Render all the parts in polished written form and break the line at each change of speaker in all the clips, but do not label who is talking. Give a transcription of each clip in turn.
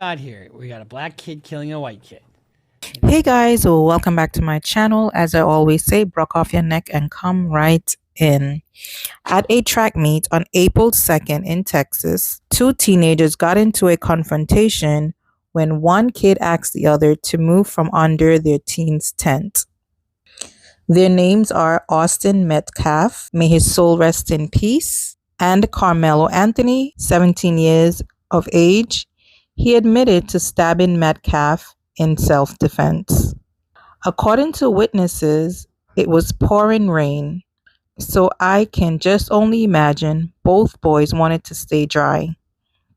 Got here? We got a black kid killing a white kid.
Hey guys, welcome back to my channel. As I always say, broke off your neck and come right in. At a track meet on April 2nd in Texas, two teenagers got into a confrontation when one kid asked the other to move from under their team's tent. Their names are Austin Metcalf, may his soul rest in peace, and Carmelo Anthony, 17 years of age. He admitted to stabbing Metcalf in self-defense. According to witnesses, it was pouring rain, so I can just only imagine both boys wanted to stay dry.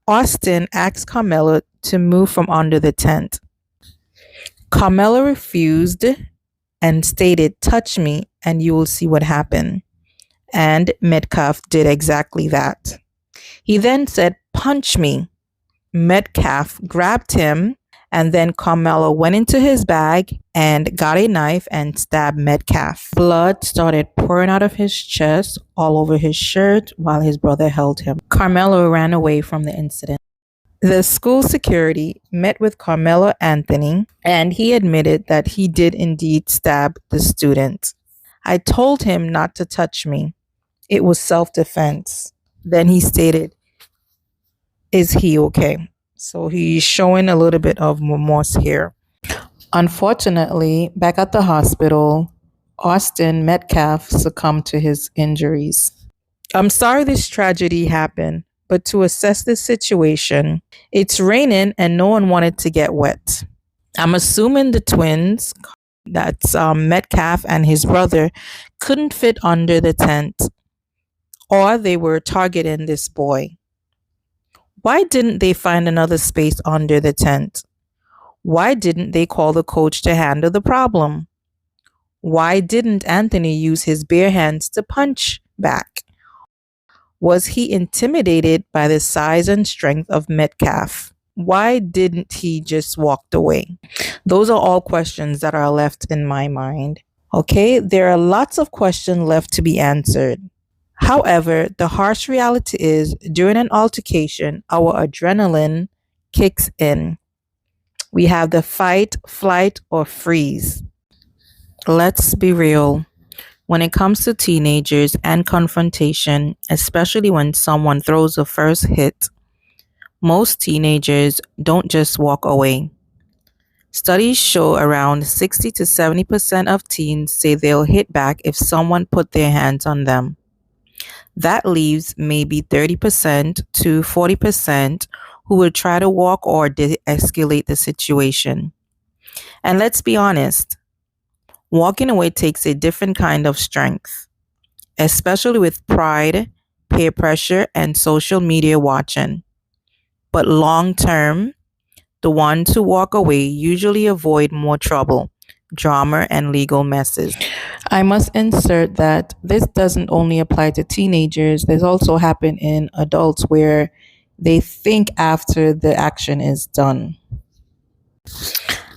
Austin asked Kamelo to move from under the tent. Kamelo refused and stated, "Touch me and you will see what happened." And Metcalf did exactly that. He then said, "Punch me." Metcalf grabbed him, and then Kamelo went into his bag and got a knife and stabbed Metcalf. Blood started pouring out of his chest all over his shirt while his brother held him. Carmelo ran away from the incident. The school security met with Carmelo Anthony, and he admitted that he did indeed stab the student. "I told him not to touch me. It was self-defense." Then he stated, "Is he okay?" So he's showing a little bit of remorse here. Unfortunately, back at the hospital, Austin Metcalf succumbed to his injuries. I'm sorry this tragedy happened, but to assess the situation, it's raining and no one wanted to get wet. I'm assuming the twins, that's Metcalf and his brother, couldn't fit under the tent, or they were targeting this boy. Why didn't they find another space under the tent? Why didn't they call the coach to handle the problem? Why didn't Anthony use his bare hands to punch back? Was he intimidated by the size and strength of Metcalf? Why didn't he just walk away? Those are all questions that are left in my mind. Okay, there are lots of questions left to be answered. However, the harsh reality is during an altercation, our adrenaline kicks in. We have the fight, flight, or freeze. Let's be real. When it comes to teenagers and confrontation, especially when someone throws the first hit, most teenagers don't just walk away. Studies show around 60 to 70% of teens say they'll hit back if someone put their hands on them. That leaves maybe 30% to 40% who will try to walk or de-escalate the situation. And let's be honest, walking away takes a different kind of strength, especially with pride, peer pressure, and social media watching. But long term, the ones who walk away usually avoid more trouble, drama, and legal messes. I must insert that this doesn't only apply to teenagers. This also happen in adults where they think after the action is done.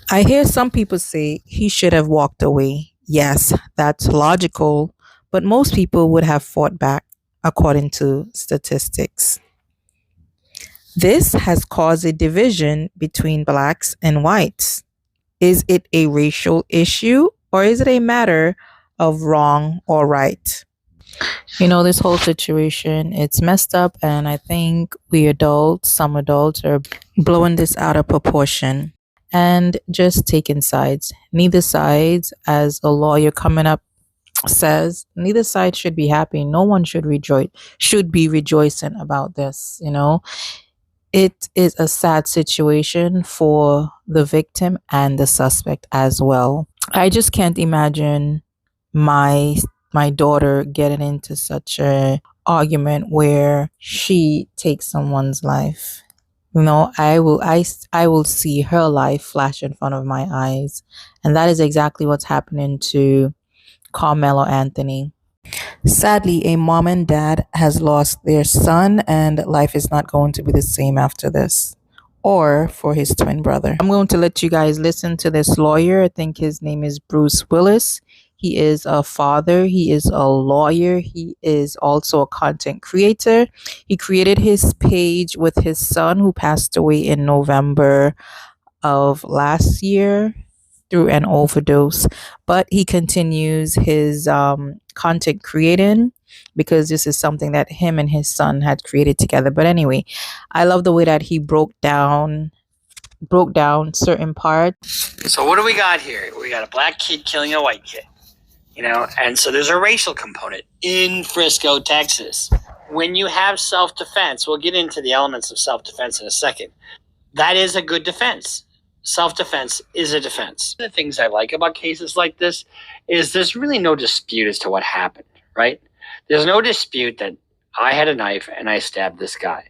I hear some people say he should have walked away. Yes, that's logical, but most people would have fought back, according to statistics. This has caused a division between blacks and whites. Is it a racial issue or is it a matter of wrong or right? This whole situation, it's messed up, and I think some adults are blowing this out of proportion and just taking sides. Neither sides, as a lawyer coming up says, neither side should be happy. No one should be rejoicing about this. It is a sad situation for the victim and the suspect as well. I just can't imagine my daughter getting into such a argument where she takes someone's life. I will see her life flash in front of my eyes, and that is exactly what's happening to Carmelo Anthony. Sadly, a mom and dad has lost their son, and life is not going to be the same after this, or for his twin brother. I'm going to let you guys listen to this lawyer. I think his name is Bruce Willis. He is a father. He is a lawyer. He is also a content creator. He created his page with his son, who passed away in November of last year through an overdose, but he continues his content creating because this is something that him and his son had created together. But anyway, I love the way that he broke down certain parts.
So what do we got here? We got a black kid killing a white kid, and so there's a racial component in Frisco, Texas. When you have self-defense, we'll get into the elements of self-defense in a second. That is a good defense. Self-defense is a defense. One of the things I like about cases like this is there's really no dispute as to what happened, right? There's no dispute that I had a knife and I stabbed this guy.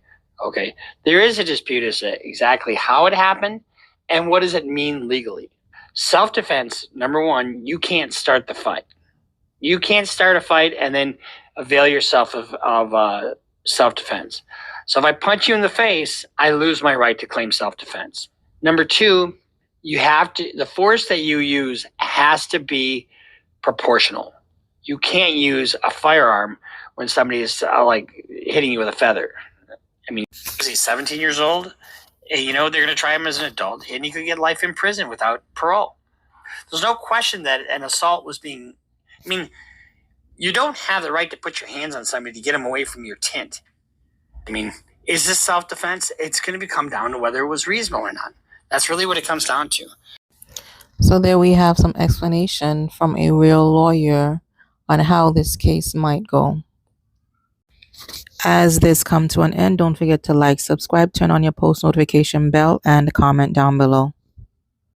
Okay. There is a dispute as to exactly how it happened and what does it mean legally. Self-defense, number one, you can't start the fight. You can't start a fight and then avail yourself of self-defense. So if I punch you in the face, I lose my right to claim self-defense. Number two, the force that you use has to be proportional. You can't use a firearm when somebody is hitting you with a feather. I mean, he's 17 years old. They're going to try him as an adult, and he could get life in prison without parole. There's no question that an assault was being. I mean, you don't have the right to put your hands on somebody to get them away from your tent. I mean, is this self-defense? It's going to come down to whether it was reasonable or not. That's really what it comes down to.
So there we have some explanation from a real lawyer on how this case might go. As this come to an end, don't forget to like, subscribe, turn on your post notification bell, and comment down below.